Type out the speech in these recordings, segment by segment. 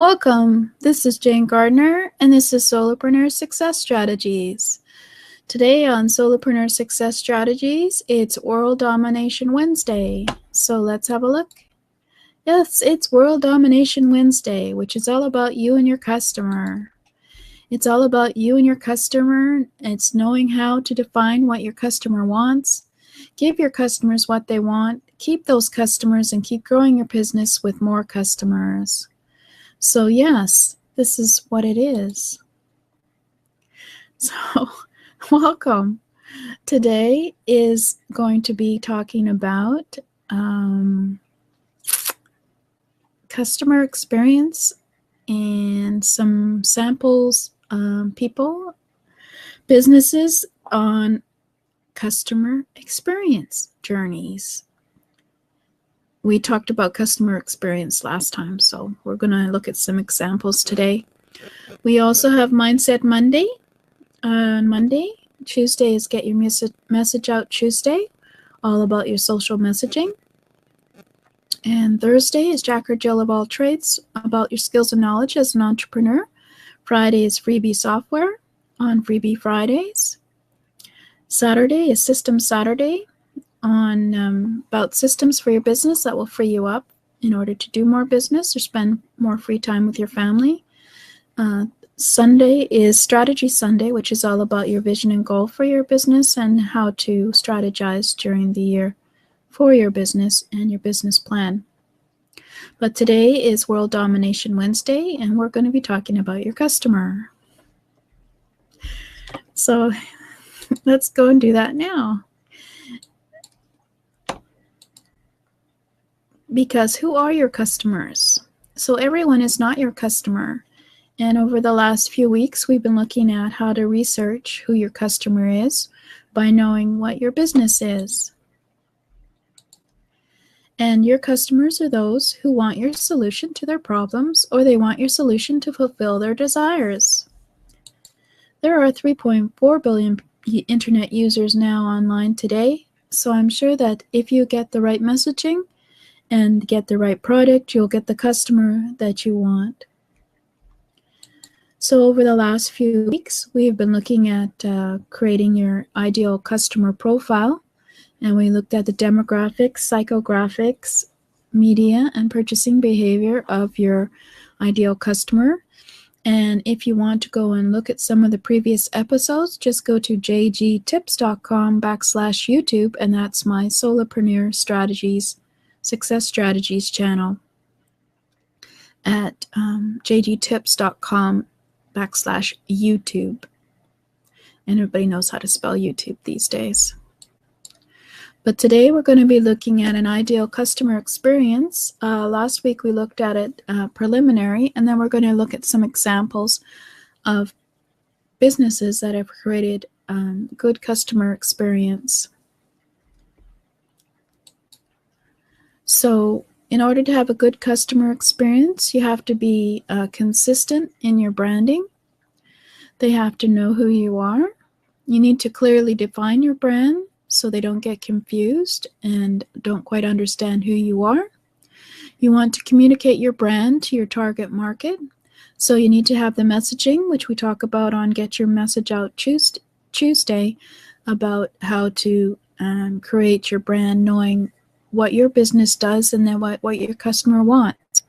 Welcome. This is Jane Gardner, and this is Solopreneur Success Strategies. Today on Solopreneur Success Strategies, it's World Domination Wednesday. So let's have a look. Yes, it's World Domination Wednesday, which is all about you and your customer. It's all about you and your customer. It's knowing how to define what your customer wants. Give your customers what they want. Keep those customers and keep growing your business with more customers. So yes, this is what it is. So welcome. Today is going to be talking about customer experience and some samples, businesses on customer experience journeys. We talked about customer experience last time, so we're going to look at some examples today. We also have Mindset Monday on Monday. Tuesday is Get Your Message Out Tuesday, all about your social messaging. And Thursday is Jack or Jill of All Trades, about your skills and knowledge as an entrepreneur. Friday is Freebie Software on Freebie Fridays. Saturday is System Saturday, on about systems for your business that will free you up in order to do more business or spend more free time with your family. Sunday is Strategy Sunday, which is all about your vision and goal for your business and how to strategize during the year for your business and your business plan. But today is World Domination Wednesday, and we're going to be talking about your customer. So let's go and do that now. Because who are your customers? So everyone is not your customer. And over the last few weeks, we've been looking at how to research who your customer is by knowing what your business is. And your customers are those who want your solution to their problems, or they want your solution to fulfill their desires. There are 3.4 billion internet users now online today, so I'm sure that if you get the right messaging and get the right product, you'll get the customer that you want. So over the last few weeks, we've been looking at creating your ideal customer profile, and we looked at the demographics, psychographics, media, and purchasing behavior of your ideal customer. And if you want to go and look at some of the previous episodes, just go to jgtips.com/YouTube, and that's my Solopreneur Strategies Success Strategies channel at jgtips.com/YouTube. And everybody knows how to spell YouTube these days. But today we're going to be looking at an ideal customer experience. Last week we looked at it preliminary, and then we're going to look at some examples of businesses that have created good customer experience. So in order to have a good customer experience, you have to be consistent in your branding. They have to know who you are. You need to clearly define your brand so they don't get confused and don't quite understand who you are. You want to communicate your brand to your target market. So you need to have the messaging, which we talk about on Get Your Message Out Tuesday, about how to create your brand, knowing what your business does and then what your customer wants.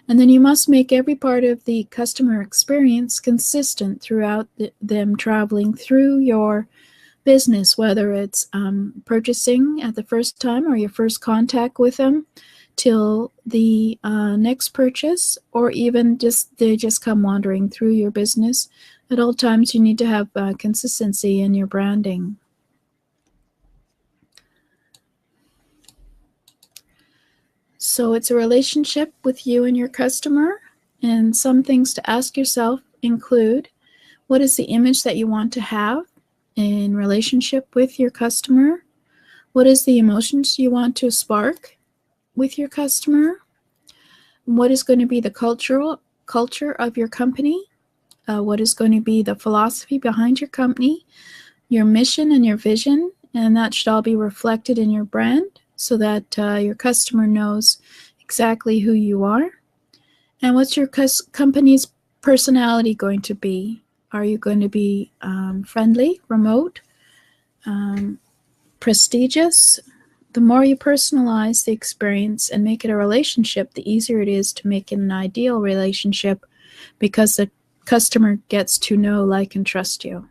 And then you must make every part of the customer experience consistent throughout them traveling through your business, whether it's purchasing at the first time or your first contact with them till the next purchase, or even they just come wandering through your business. At all times, you need to have consistency in your branding. So it's a relationship with you and your customer, and some things to ask yourself include, what is the image that you want to have in relationship with your customer? What is the emotions you want to spark with your customer? What is going to be the culture of your company? What is going to be the philosophy behind your company, your mission and your vision? And that should all be reflected in your brand so that your customer knows exactly who you are. And what's your company's personality going to be? Are you going to be friendly, remote, prestigious? The more you personalize the experience and make it a relationship, the easier it is to make it an ideal relationship, because the customer gets to know, like, and trust you.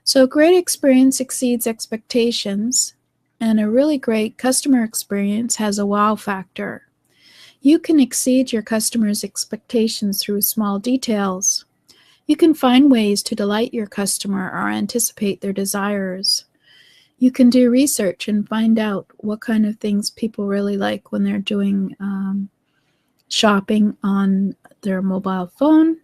So a great experience exceeds expectations, and a really great customer experience has a wow factor. You can exceed your customers' expectations through small details. You can find ways to delight your customer or anticipate their desires. You can do research and find out what kind of things people really like when they're doing shopping on their mobile phone,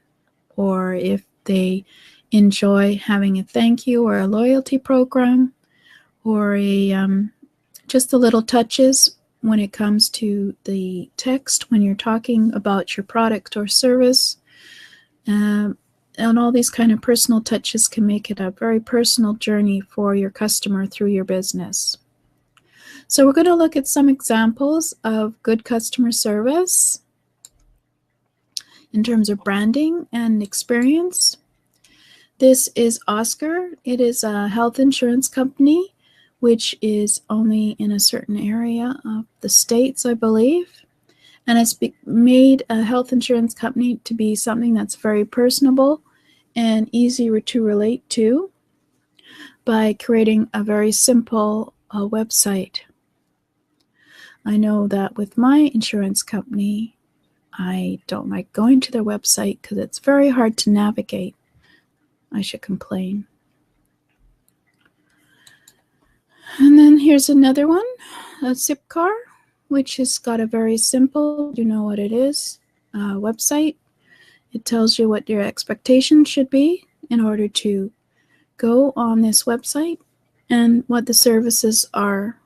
or if they enjoy having a thank you or a loyalty program, or just the little touches when it comes to the text when you're talking about your product or service. And all these kind of personal touches can make it a very personal journey for your customer through your business. So we're going to look at some examples of good customer service in terms of branding and experience. This is Oscar. It is a health insurance company, which is only in a certain area of the States, I believe. And it's made a health insurance company to be something that's very personable and easy to relate to by creating a very simple website. I know that with my insurance company, I don't like going to their website because it's very hard to navigate. I should complain. And then here's another one, a Zipcar, which has got a very simple, you know what it is, website. It tells you what your expectations should be in order to go on this website and what the services are.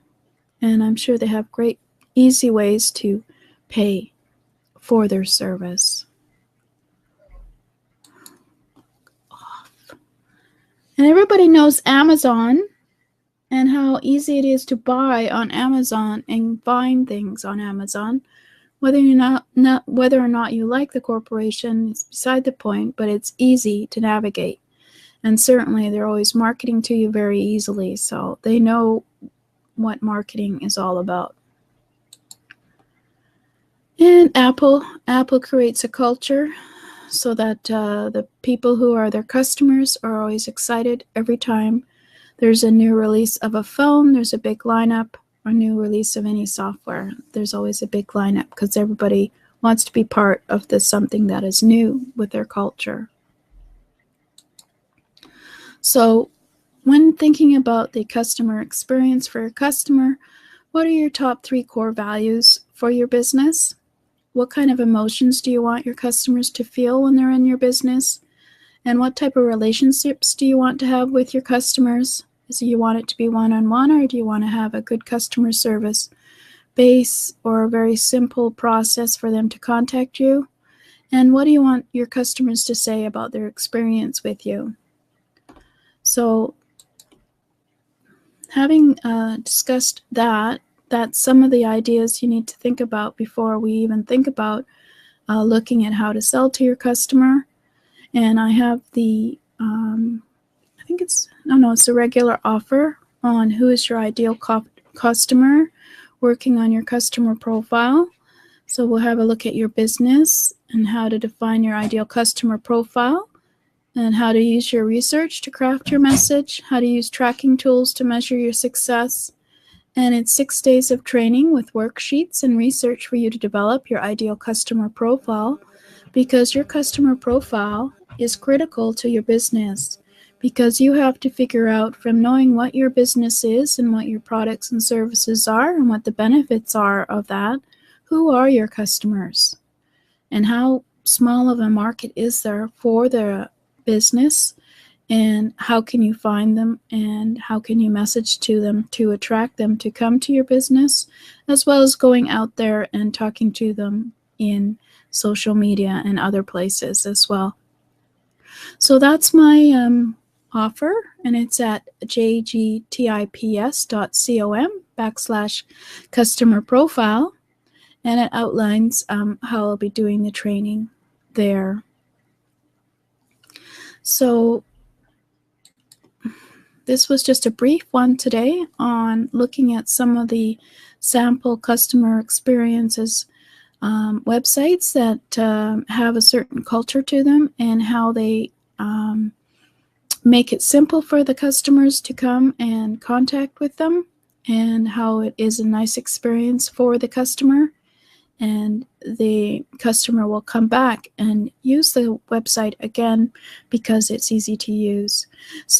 And I'm sure they have great, easy ways to pay for their service. And everybody knows Amazon and how easy it is to buy on Amazon and find things on Amazon. Whether or not you like the corporation is beside the point, but it's easy to navigate. And certainly they're always marketing to you very easily, so they know what marketing is all about. And Apple creates a culture so that the people who are their customers are always excited every time there's a new release of a phone, there's a big lineup, or new release of any software. There's always a big lineup because everybody wants to be part of something that is new with their culture. So when thinking about the customer experience for your customer, what are your top 3 core values for your business? What kind of emotions do you want your customers to feel when they're in your business? And what type of relationships do you want to have with your customers? Do you want it to be one-on-one, or do you want to have a good customer service base or a very simple process for them to contact you? And what do you want your customers to say about their experience with you? So having discussed that, that's some of the ideas you need to think about before we even think about looking at how to sell to your customer. And I have the, I think it's a regular offer on who is your ideal customer, working on your customer profile. So we'll have a look at your business and how to define your ideal customer profile, and how to use your research to craft your message, how to use tracking tools to measure your success. And it's 6 days of training with worksheets and research for you to develop your ideal customer profile, because your customer profile is critical to your business, because you have to figure out, from knowing what your business is and what your products and services are and what the benefits are of that, who are your customers and how small of a market is there for the business, and how can you find them, and how can you message to them to attract them to come to your business, as well as going out there and talking to them in social media and other places as well. So that's my offer, and it's at jgtips.com/customer profile. and it outlines how I'll be doing the training there. So this was just a brief one today on looking at some of the sample customer experiences websites that have a certain culture to them, and how they make it simple for the customers to come and contact with them, and how it is a nice experience for the customer, and the customer will come back and use the website again because it's easy to use. So